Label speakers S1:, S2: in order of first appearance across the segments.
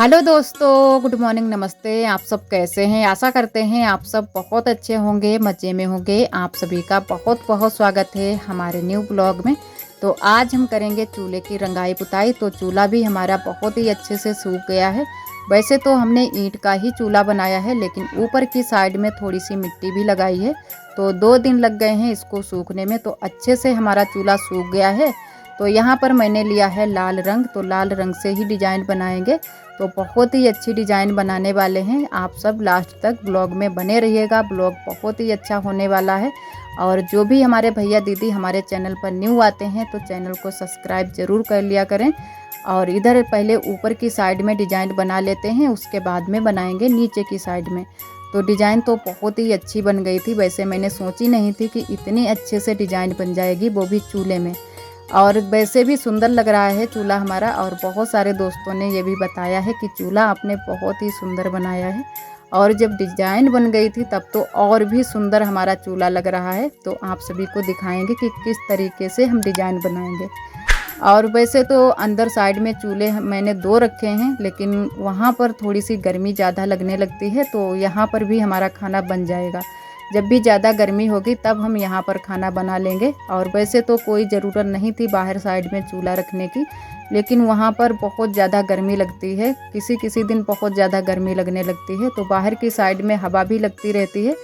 S1: Hello दोस्तों, good morning, नमस्ते। आप सब कैसे हैं? आशा करते हैं आप सब बहुत अच्छे होंगे, मज़े में होंगे। आप सभी का बहुत बहुत स्वागत है हमारे न्यू ब्लॉग में। तो आज हम करेंगे चूल्हे की रंगाई पुताई। तो चूल्हा भी हमारा बहुत ही अच्छे से सूख गया है। वैसे तो हमने ईंट का ही चूल्हा बनाया है, लेकिन ऊपर की साइड में थोड़ी सी मिट्टी भी लगाई है। तो 2 दिन लग गए हैं इसको सूखने में। तो अच्छे से हमारा चूल्हा सूख गया है। तो यहाँ पर मैंने लिया है लाल रंग। तो लाल रंग से ही डिजाइन बनाएंगे। तो बहुत ही अच्छी डिजाइन बनाने वाले हैं। आप सब लास्ट तक ब्लॉग में बने रहिएगा। ब्लॉग बहुत ही अच्छा होने वाला है। और जो भी हमारे भैया दीदी हमारे चैनल पर न्यू आते हैं तो चैनल को सब्सक्राइब ज़रूर कर लिया करें। और इधर पहले ऊपर की साइड में डिजाइन बना लेते हैं, उसके बाद में बनाएंगे नीचे की साइड में। तो डिजाइन तो बहुत ही अच्छी बन गई थी। वैसे मैंने सोची नहीं थी कि इतनी अच्छे से डिजाइन बन जाएगी, वो भी चूल्हे में। और वैसे भी सुंदर लग रहा है चूल्हा हमारा। और बहुत सारे दोस्तों ने ये भी बताया है कि चूल्हा आपने बहुत ही सुंदर बनाया है। और जब डिजाइन बन गई थी तब तो और भी सुंदर हमारा चूल्हा लग रहा है। तो आप सभी को दिखाएंगे कि किस तरीके से हम डिजाइन बनाएंगे। और वैसे तो अंदर साइड में चूल्हे मैंने 2 रखे हैं, लेकिन वहाँ पर थोड़ी सी गर्मी ज़्यादा लगने लगती है। तो यहाँ पर भी हमारा खाना बन जाएगा। जब भी ज़्यादा गर्मी होगी तब हम यहाँ पर खाना बना लेंगे। और वैसे तो कोई ज़रूरत नहीं थी बाहर साइड में चूल्हा रखने की, लेकिन वहाँ पर बहुत ज़्यादा गर्मी लगती है। किसी किसी दिन बहुत ज़्यादा गर्मी लगने लगती है। तो बाहर की साइड में हवा भी लगती रहती है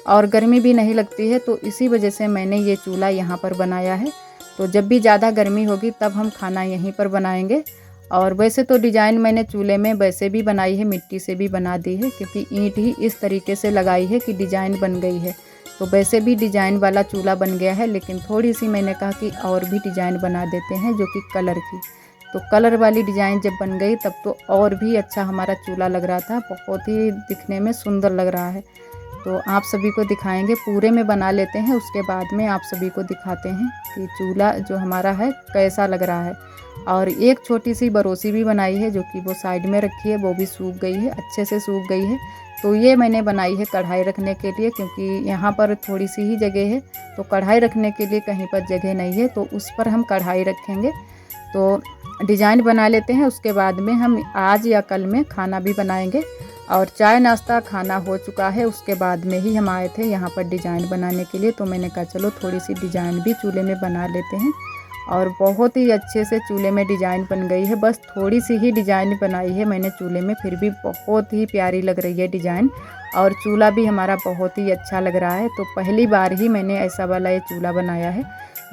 S1: और गर्मी भी नहीं लगती है। तो इसी वजह से मैंने ये चूल्हा यहाँ पर बनाया है। तो जब भी ज़्यादा गर्मी होगी तब हम खाना यहीं पर बनाएंगे। और वैसे तो डिजाइन मैंने चूल्हे में वैसे भी बनाई है, मिट्टी से भी बना दी है, क्योंकि ईंट ही इस तरीके से लगाई है कि डिजाइन बन गई है। तो वैसे भी डिजाइन वाला चूल्हा बन गया है, लेकिन थोड़ी सी मैंने कहा कि और भी डिजाइन बना देते हैं, जो कि कलर की। तो कलर वाली डिजाइन जब बन गई तब तो और भी अच्छा हमारा चूल्हा लग रहा था। बहुत ही दिखने में सुंदर लग रहा है। तो आप सभी को दिखाएंगे, पूरे में बना लेते हैं, उसके बाद में आप सभी को दिखाते हैं कि चूल्हा जो हमारा है कैसा लग रहा है। और एक छोटी सी बरोसी भी बनाई है, जो कि वो साइड में रखी है, वो भी सूख गई है, अच्छे से सूख गई है। तो ये मैंने बनाई है कढ़ाई रखने के लिए, क्योंकि यहाँ पर थोड़ी सी ही जगह है। तो कढ़ाई रखने के लिए कहीं पर जगह नहीं है, तो उस पर हम कढ़ाई रखेंगे। तो डिजाइन बना लेते हैं, उसके बाद में हम आज या कल में खाना भी बनाएंगे। और चाय नाश्ता खाना हो चुका है, उसके बाद में ही हम आए थे यहाँ पर डिजाइन बनाने के लिए। तो मैंने कहा चलो थोड़ी सी डिजाइन भी चूल्हे में बना लेते हैं। और बहुत ही अच्छे से चूल्हे में डिजाइन बन गई है। बस थोड़ी सी ही डिजाइन बनाई है मैंने चूल्हे में, फिर भी बहुत ही प्यारी लग रही है डिजाइन। और चूल्हा भी हमारा बहुत ही अच्छा लग रहा है। तो पहली बार ही मैंने ऐसा वाला ये चूल्हा बनाया है।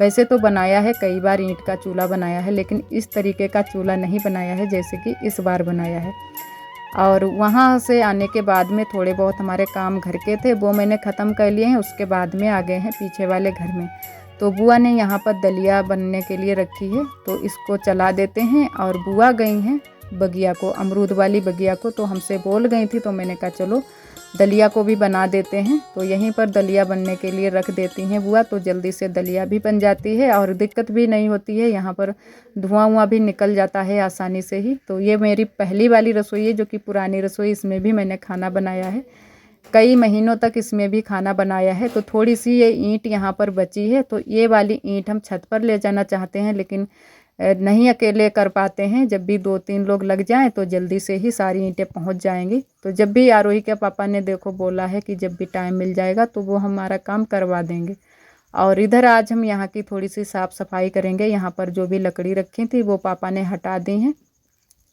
S1: वैसे तो बनाया है कई बार ईंट का चूल्हा बनाया है, लेकिन इस तरीके का चूल्हा नहीं बनाया है जैसे कि इस बार बनाया है। और वहाँ से आने के बाद में थोड़े बहुत हमारे काम घर के थे, वो मैंने ख़त्म कर लिए हैं। उसके बाद में आ गए हैं पीछे वाले घर में। तो बुआ ने यहाँ पर दलिया बनने के लिए रखी है, तो इसको चला देते हैं। और बुआ गई हैं बगिया को, अमरूद वाली बगिया को। तो हमसे बोल गई थी, तो मैंने कहा चलो दलिया को भी बना देते हैं। तो यहीं पर दलिया बनने के लिए रख देती हैं बुआ, तो जल्दी से दलिया भी बन जाती है और दिक्कत भी नहीं होती है। यहाँ पर धुआं भी निकल जाता है आसानी से ही। तो ये मेरी पहली वाली रसोई है, जो कि पुरानी रसोई, इसमें भी मैंने खाना बनाया है। कई महीनों तक इसमें भी खाना बनाया है। तो थोड़ी सी ये ईंट यहाँ पर बची है, तो ये वाली ईंट हम छत पर ले जाना चाहते हैं, लेकिन नहीं अकेले कर पाते हैं। जब भी 2-3 लोग लग जाएं तो जल्दी से ही सारी ईंटें पहुंच जाएंगी। तो जब भी आरोही के पापा ने देखो बोला है कि जब भी टाइम मिल जाएगा तो वो हमारा काम करवा देंगे। और इधर आज हम यहाँ की थोड़ी सी साफ़ सफाई करेंगे। यहाँ पर जो भी लकड़ी रखी थी वो पापा ने हटा दी हैं।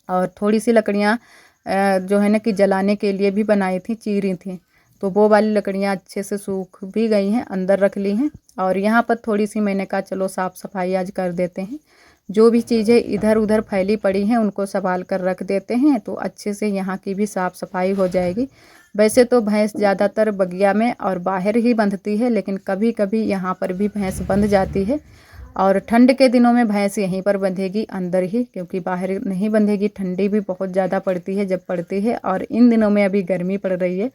S1: और थोड़ी सी लकड़ियाँ जो है ना कि जलाने के लिए भी बनाई थी, चीरी थी। तो वो वाली लकड़ियाँ अच्छे से सूख भी गई हैं, अंदर रख ली हैं। और यहाँ पर थोड़ी सी मैंने कहा चलो साफ़ सफाई आज कर देते हैं। जो भी चीज़ें इधर उधर फैली पड़ी हैं उनको संभाल कर रख देते हैं, तो अच्छे से यहाँ की भी साफ़ सफाई हो जाएगी। वैसे तो भैंस ज़्यादातर बगिया में और बाहर ही बंधती है, लेकिन कभी कभी यहाँ पर भी भैंस बंध जाती है। और ठंड के दिनों में भैंस यहीं पर बंधेगी अंदर ही, क्योंकि बाहर नहीं बंधेगी। ठंडी भी बहुत ज़्यादा पड़ती है जब पड़ती है, और इन दिनों में अभी गर्मी पड़ रही है।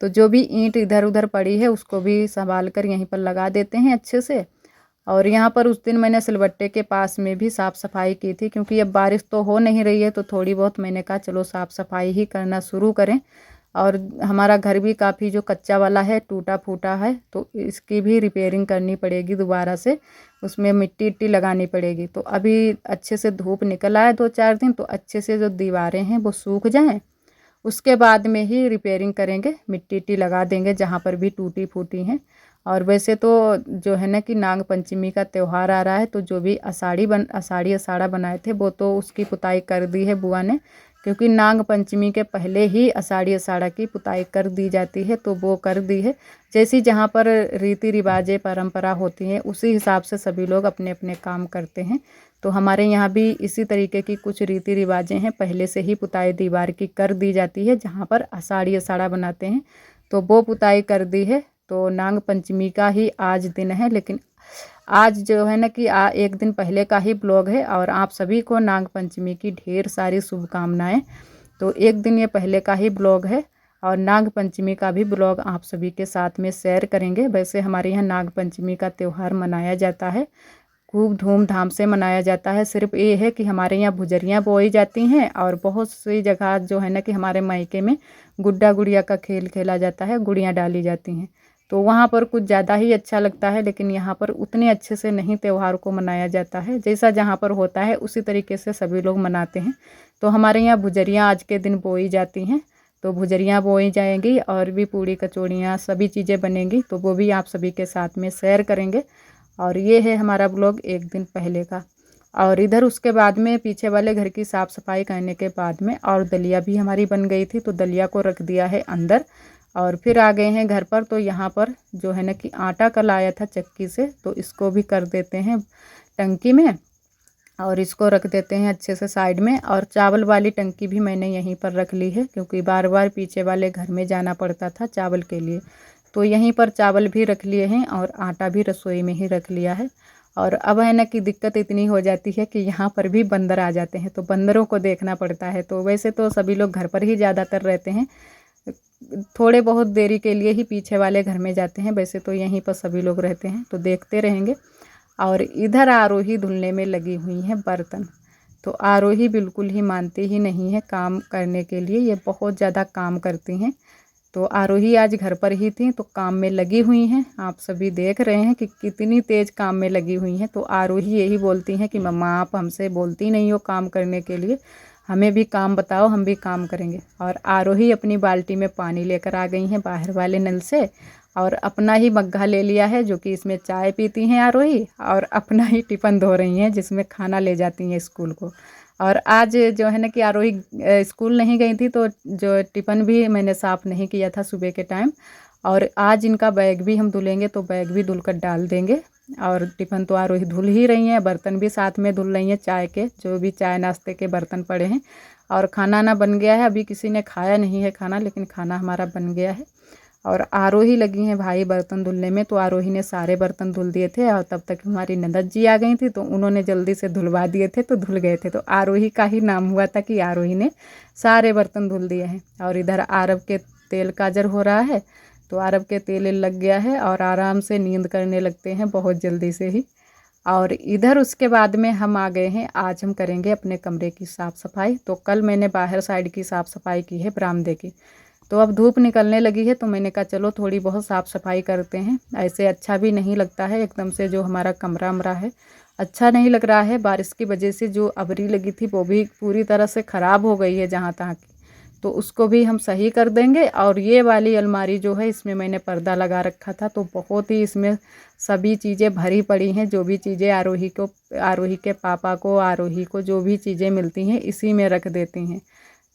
S1: तो जो भी ईंट इधर उधर पड़ी है उसको भी संभाल कर यहीं पर लगा देते हैं अच्छे से। और यहाँ पर उस दिन मैंने सिलबट्टे के पास में भी साफ़ सफाई की थी, क्योंकि अब बारिश तो हो नहीं रही है, तो थोड़ी बहुत मैंने कहा चलो साफ़ सफाई ही करना शुरू करें। और हमारा घर भी काफ़ी जो कच्चा वाला है टूटा फूटा है, तो इसकी भी रिपेयरिंग करनी पड़ेगी दोबारा से, उसमें मिट्टी इट्टी लगानी पड़ेगी। तो अभी अच्छे से धूप निकल आए 2-4 दिन, तो अच्छे से जो दीवारें हैं वो सूख जाएं, उसके बाद में ही रिपेयरिंग करेंगे, मिट्टी इट्टी लगा देंगे जहाँ पर भी टूटी फूटी हैं। और वैसे तो जो है ना कि नाग पंचमी का त्यौहार आ रहा है, तो जो भी आषाढ़ी अषाढ़ा बनाए थे वो तो उसकी पुताई कर दी है बुआ ने, क्योंकि नाग पंचमी के पहले ही आषाढ़ी अषाढ़ा की पुताई कर दी जाती है, तो वो कर दी है। जैसी जहाँ पर रीति रिवाजें परंपरा होती हैं उसी हिसाब से सभी लोग अपने अपने काम करते हैं। तो हमारे यहाँ भी इसी तरीके की कुछ रीति रिवाजें हैं, पहले से ही पुताई दीवार की कर दी जाती है जहाँ पर आषाढ़ी अषाढ़ा बनाते हैं, तो वो पुताई कर दी है। तो नाग पंचमी का ही आज दिन है, लेकिन आज जो है ना कि एक दिन पहले का ही ब्लॉग है, और आप सभी को नाग पंचमी की ढेर सारी शुभकामनाएं। तो एक दिन ये पहले का ही ब्लॉग है, और नाग पंचमी का भी ब्लॉग आप सभी के साथ में शेयर करेंगे। वैसे हमारे यहाँ नाग पंचमी का त्यौहार मनाया जाता है, खूब धूमधाम से मनाया जाता है। सिर्फ ये है कि हमारे यहाँ भुजरियाँ बोई जाती हैं, और बहुत सी जगह जो है ना कि हमारे मायके में गुड्डा गुड़िया का खेल खेला जाता है, गुड़ियाँ डाली जाती हैं, तो वहाँ पर कुछ ज़्यादा ही अच्छा लगता है। लेकिन यहाँ पर उतने अच्छे से नहीं त्यौहार को मनाया जाता है, जैसा जहाँ पर होता है उसी तरीके से सभी लोग मनाते हैं। तो हमारे यहाँ भुजरियाँ आज के दिन बोई जाती हैं, तो भुजरियाँ बोई जाएंगी, और भी पूड़ी कचौड़ियाँ सभी चीज़ें बनेंगी, तो वो भी आप सभी के साथ में शेयर करेंगे। और ये है हमारा ब्लॉग एक दिन पहले का। और इधर उसके बाद में पीछे वाले घर की साफ़ सफाई करने के बाद में और दलिया भी हमारी बन गई थी, तो दलिया को रख दिया है अंदर, और फिर आ गए हैं घर पर। तो यहाँ पर जो है ना कि आटा कल आया था चक्की से, तो इसको भी कर देते हैं टंकी में, और इसको रख देते हैं अच्छे से साइड में। और चावल वाली टंकी भी मैंने यहीं पर रख ली है, क्योंकि बार बार पीछे वाले घर में जाना पड़ता था चावल के लिए, तो यहीं पर चावल भी रख लिए हैं, और आटा भी रसोई में ही रख लिया है। और अब है ना कि दिक्कत इतनी हो जाती है कि यहाँ पर भी बंदर आ जाते हैं, तो बंदरों को देखना पड़ता है। तो वैसे तो सभी लोग घर पर ही ज़्यादातर रहते हैं, थोड़े बहुत देरी के लिए ही पीछे वाले घर में जाते हैं, वैसे तो यहीं पर सभी लोग रहते हैं, तो देखते रहेंगे। और इधर आरोही धुलने में लगी हुई हैं बर्तन। तो आरोही बिल्कुल ही मानती ही नहीं है काम करने के लिए, ये बहुत ज़्यादा काम करती हैं। तो आरोही आज घर पर ही थी, तो काम में लगी हुई हैं, आप सभी देख रहे हैं कि कितनी तेज़ काम में लगी हुई हैं। तो आरोही यही बोलती हैं कि मम्मा आप हमसे बोलती नहीं हो काम करने के लिए, हमें भी काम बताओ, हम भी काम करेंगे। और आरोही अपनी बाल्टी में पानी लेकर आ गई हैं बाहर वाले नल से, और अपना ही मग्घा ले लिया है, जो कि इसमें चाय पीती हैं आरोही, और अपना ही टिफ़िन धो रही हैं जिसमें खाना ले जाती हैं स्कूल को। और आज जो है ना कि आरोही स्कूल नहीं गई थी, तो जो टिफ़िन भी मैंने साफ़ नहीं किया था सुबह के टाइम, और आज इनका बैग भी हम धुलेंगे, तो बैग भी धुल कर डाल देंगे। और टिफ़िन तो आरोही धुल ही रही हैं, बर्तन भी साथ में धुल रही हैं, चाय के जो भी चाय नाश्ते के बर्तन पड़े हैं। और खाना ना बन गया है, अभी किसी ने खाया नहीं है खाना, लेकिन खाना हमारा बन गया है। और आरोही लगी हैं भाई बर्तन धुलने में, तो आरोही ने सारे बर्तन धुल दिए थे, और तब तक हमारी ननद जी आ गई थी, तो उन्होंने जल्दी से धुलवा दिए थे, तो धुल गए थे। तो आरोही का ही नाम हुआ था कि आरोही ने सारे बर्तन धुल दिए हैं। और इधर अरब के तेल काजर हो रहा है, तो अरब के तेल लग गया है, और आराम से नींद करने लगते हैं बहुत जल्दी से ही। और इधर उसके बाद में हम आ गए हैं, आज हम करेंगे अपने कमरे की साफ़ सफाई। तो कल मैंने बाहर साइड की साफ़ सफाई की है, बरामदे की। तो अब धूप निकलने लगी है, तो मैंने कहा चलो थोड़ी बहुत साफ़ सफाई करते हैं, ऐसे अच्छा भी नहीं लगता है एकदम से, जो हमारा कमरा वमरा है अच्छा नहीं लग रहा है। बारिश की वजह से जो अबरी लगी थी वो भी पूरी तरह से ख़राब हो गई है जहाँ तहाँ की, तो उसको भी हम सही कर देंगे। और ये वाली अलमारी जो है, इसमें मैंने पर्दा लगा रखा था, तो बहुत ही इसमें सभी चीज़ें भरी पड़ी हैं, जो भी चीज़ें आरोही के पापा को, आरोही को जो भी चीज़ें मिलती हैं इसी में रख देती हैं।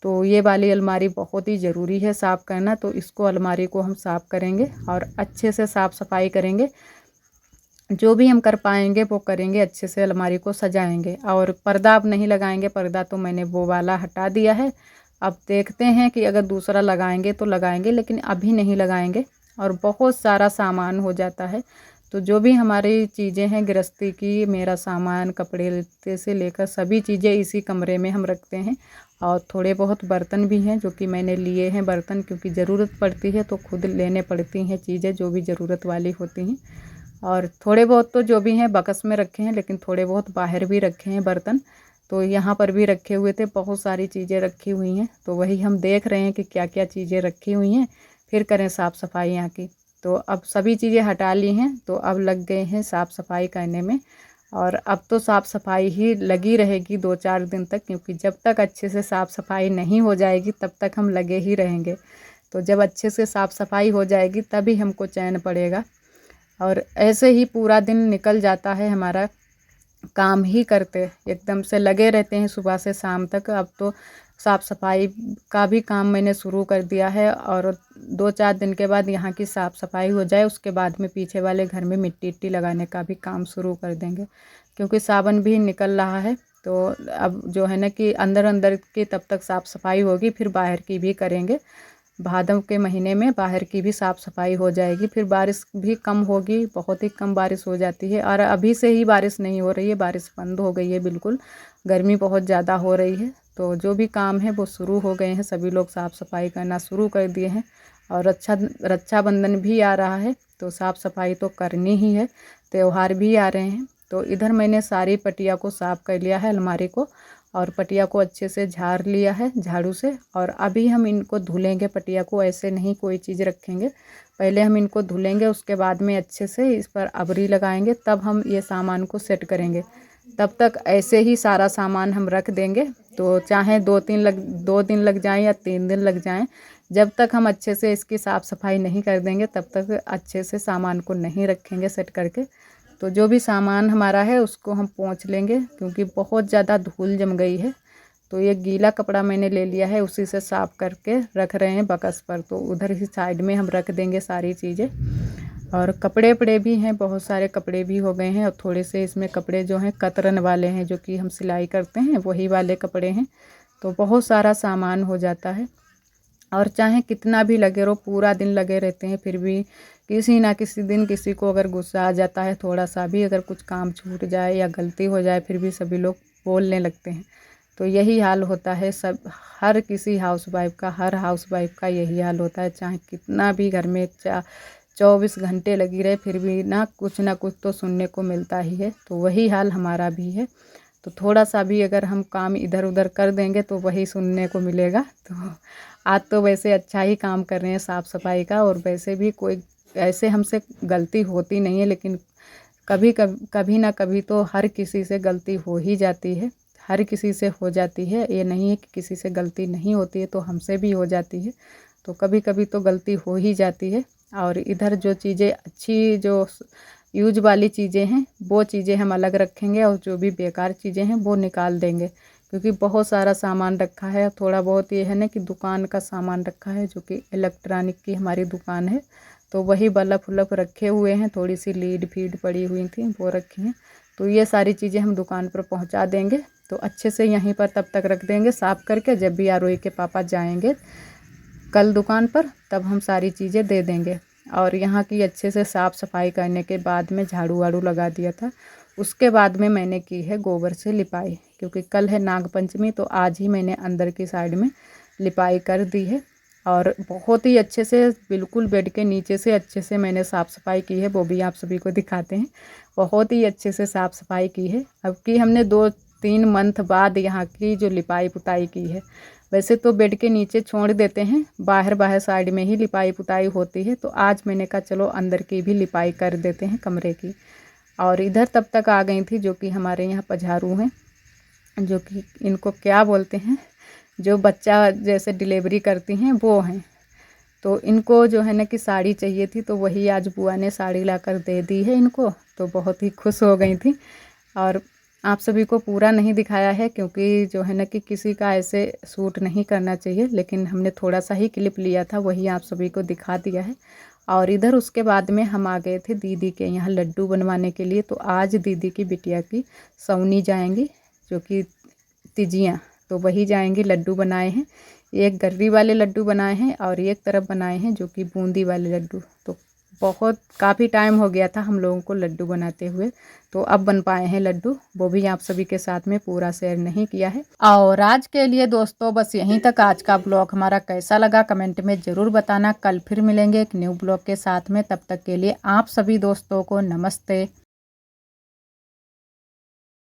S1: तो ये वाली अलमारी बहुत ही ज़रूरी है साफ़ करना, तो इसको अलमारी को हम साफ़ करेंगे और अच्छे से साफ़ सफाई करेंगे, जो भी हम कर पाएंगे वो करेंगे, अच्छे से अलमारी को सजाएंगे। और पर्दा अब नहीं लगाएंगे, पर्दा तो मैंने वो वाला हटा दिया है, अब देखते हैं कि अगर दूसरा लगाएंगे तो लगाएंगे, लेकिन अभी नहीं लगाएंगे। और बहुत सारा सामान हो जाता है, तो जो भी हमारी चीज़ें हैं गृहस्थी की, मेरा सामान कपड़े लत्ते से लेकर सभी चीज़ें इसी कमरे में हम रखते हैं। और थोड़े बहुत बर्तन भी हैं जो कि मैंने लिए हैं बर्तन, क्योंकि ज़रूरत पड़ती है तो खुद लेने पड़ती हैं चीज़ें जो भी ज़रूरत वाली होती हैं। और थोड़े बहुत तो जो भी हैं बक्स में रखे हैं, लेकिन थोड़े बहुत बाहर भी रखे हैं बर्तन। तो यहाँ पर भी रखे हुए थे, बहुत सारी चीज़ें रखी हुई हैं। तो वही हम देख रहे हैं कि क्या क्या चीज़ें रखी हुई हैं, फिर करें साफ़ सफाई यहाँ की। तो अब सभी चीज़ें हटा ली हैं, तो अब लग गए हैं साफ़ सफाई करने में। और अब तो साफ़ सफाई ही लगी रहेगी 2-4 दिन तक, क्योंकि जब तक अच्छे से साफ़ सफाई नहीं हो जाएगी तब तक हम लगे ही रहेंगे। तो जब अच्छे से साफ़ सफाई हो जाएगी तभी हमको चैन पड़ेगा। और ऐसे ही पूरा दिन निकल जाता है हमारा, काम ही करते एकदम से लगे रहते हैं सुबह से शाम तक। अब तो साफ़ सफाई का भी काम मैंने शुरू कर दिया है, और 2-4 दिन के बाद यहाँ की साफ़ सफाई हो जाए उसके बाद में पीछे वाले घर में मिट्टी इट्टी लगाने का भी काम शुरू कर देंगे, क्योंकि सावन भी निकल रहा है। तो अब जो है ना कि अंदर अंदर की तब तक साफ़ सफाई होगी, फिर बाहर की भी करेंगे। भादव के महीने में बाहर की भी साफ़ सफाई हो जाएगी, फिर बारिश भी कम होगी, बहुत ही कम बारिश हो जाती है। और अभी से ही बारिश नहीं हो रही है, बारिश बंद हो गई है बिल्कुल, गर्मी बहुत ज़्यादा हो रही है। तो जो भी काम है वो शुरू हो गए हैं, सभी लोग साफ़ सफाई करना शुरू कर दिए हैं। और रक्षाबंधन भी आ रहा है, तो साफ़ सफाई तो करनी ही है, त्यौहार भी आ रहे हैं। तो इधर मैंने सारी पटिया को साफ़ कर लिया है, अलमारी को, और पटिया को अच्छे से झाड़ लिया है झाड़ू से। और अभी हम इनको धुलेंगे, पटिया को ऐसे नहीं कोई चीज़ रखेंगे, पहले हम इनको धुलेंगे, उसके बाद में अच्छे से इस पर अबरी लगाएंगे, तब हम ये सामान को सेट करेंगे। तब तक ऐसे ही सारा सामान हम रख देंगे, तो चाहे 2 दिन लग जाएं या 3 दिन लग जाएं, जब तक हम अच्छे से इसकी साफ़ सफाई नहीं कर देंगे तब तक अच्छे से सामान को नहीं रखेंगे सेट करके। तो जो भी सामान हमारा है उसको हम पोंछ लेंगे, क्योंकि बहुत ज़्यादा धूल जम गई है। तो ये गीला कपड़ा मैंने ले लिया है, उसी से साफ़ करके रख रहे हैं बकस पर, तो उधर ही साइड में हम रख देंगे सारी चीज़ें। और कपड़े वपड़े भी हैं, बहुत सारे कपड़े भी हो गए हैं, और थोड़े से इसमें कपड़े जो हैं कतरन वाले हैं, जो कि हम सिलाई करते हैं वही वाले कपड़े हैं। तो बहुत सारा सामान हो जाता है, और चाहे कितना भी लगे रहो, पूरा दिन लगे रहते हैं, फिर भी किसी ना किसी दिन किसी को अगर गुस्सा आ जाता है, थोड़ा सा भी अगर कुछ काम छूट जाए या गलती हो जाए, फिर भी सभी लोग बोलने लगते हैं। तो यही हाल होता है सब, हर किसी हाउसवाइफ का, हर हाउसवाइफ का यही हाल होता है, चाहे कितना भी घर में 24 घंटे लगी रहे, फिर भी ना कुछ तो सुनने को मिलता ही है। तो वही हाल हमारा भी है। तो थोड़ा सा भी अगर हम काम इधर उधर कर देंगे तो वही सुनने को मिलेगा। तो आज तो वैसे अच्छा ही काम कर रहे हैं साफ़ सफाई का, और वैसे भी कोई ऐसे हमसे गलती होती नहीं है, लेकिन कभी ना कभी तो हर किसी से गलती हो ही जाती है, हर किसी से हो जाती है। ये नहीं है कि किसी से गलती नहीं होती है, तो हमसे भी हो जाती है। तो कभी कभी तो गलती हो ही जाती है। और इधर जो चीज़ें अच्छी, जो यूज वाली चीज़ें हैं वो चीज़ें हम अलग रखेंगे, और जो भी बेकार चीज़ें हैं वो निकाल देंगे, क्योंकि बहुत सारा सामान रखा है। थोड़ा बहुत ये है ना कि दुकान का सामान रखा है, जो कि इलेक्ट्रॉनिक की हमारी दुकान है, तो वही बल्ब उल्ब रखे हुए हैं, थोड़ी सी लीड फीड पड़ी हुई थी वो रखी हैं। तो ये सारी चीज़ें हम दुकान पर पहुंचा देंगे, तो अच्छे से यहीं पर तब तक रख देंगे साफ़ करके। जब भी आरोही के पापा जाएंगे कल दुकान पर, तब हम सारी चीज़ें दे देंगे। और यहाँ की अच्छे से साफ़ सफाई करने के बाद में झाड़ू वाड़ू लगा दिया था, उसके बाद में मैंने की है गोबर से लिपाई, क्योंकि कल है नाग पंचमी, तो आज ही मैंने अंदर की साइड में लिपाई कर दी है। और बहुत ही अच्छे से, बिल्कुल बेड के नीचे से अच्छे से मैंने साफ़ सफाई की है, वो भी आप सभी को दिखाते हैं। बहुत ही अच्छे से साफ़ सफाई की है। अब की हमने 2-3 मंथ बाद यहाँ की जो लिपाई पुताई की है। वैसे तो बेड के नीचे छोड़ देते हैं, बाहर बाहर साइड में ही लिपाई पुताई होती है, तो आज मैंने कहा चलो अंदर की भी लिपाई कर देते हैं कमरे की। और इधर तब तक आ गई थी जो कि हमारे यहाँ पझारू हैं, जो कि इनको क्या बोलते हैं, जो बच्चा जैसे डिलीवरी करती हैं वो हैं। तो इनको जो है ना कि साड़ी चाहिए थी, तो वही आज बुआ ने साड़ी लाकर दे दी है इनको, तो बहुत ही खुश हो गई थी। और आप सभी को पूरा नहीं दिखाया है, क्योंकि जो है ना कि किसी का ऐसे सूट नहीं करना चाहिए, लेकिन हमने थोड़ा सा ही क्लिप लिया था, वही आप सभी को दिखा दिया है। और इधर उसके बाद में हम आ गए थे दीदी के यहाँ लड्डू बनवाने के लिए। तो आज दीदी की बिटिया की सौनी जाएंगी, जो कि तिजियाँ, तो वही जाएंगी। लड्डू बनाए हैं, एक गर्री वाले लड्डू बनाए हैं, और एक तरफ बनाए हैं जो कि बूंदी वाले लड्डू। तो बहुत काफ़ी टाइम हो गया था हम लोगों को लड्डू बनाते हुए, तो अब बन पाए हैं लड्डू, वो भी आप सभी के साथ में पूरा शेयर नहीं किया है। और आज के लिए दोस्तों बस यहीं तक। आज का ब्लॉग हमारा कैसा लगा कमेंट में ज़रूर बताना। कल फिर मिलेंगे एक न्यू ब्लॉग के साथ में, तब तक के लिए आप सभी दोस्तों को नमस्ते।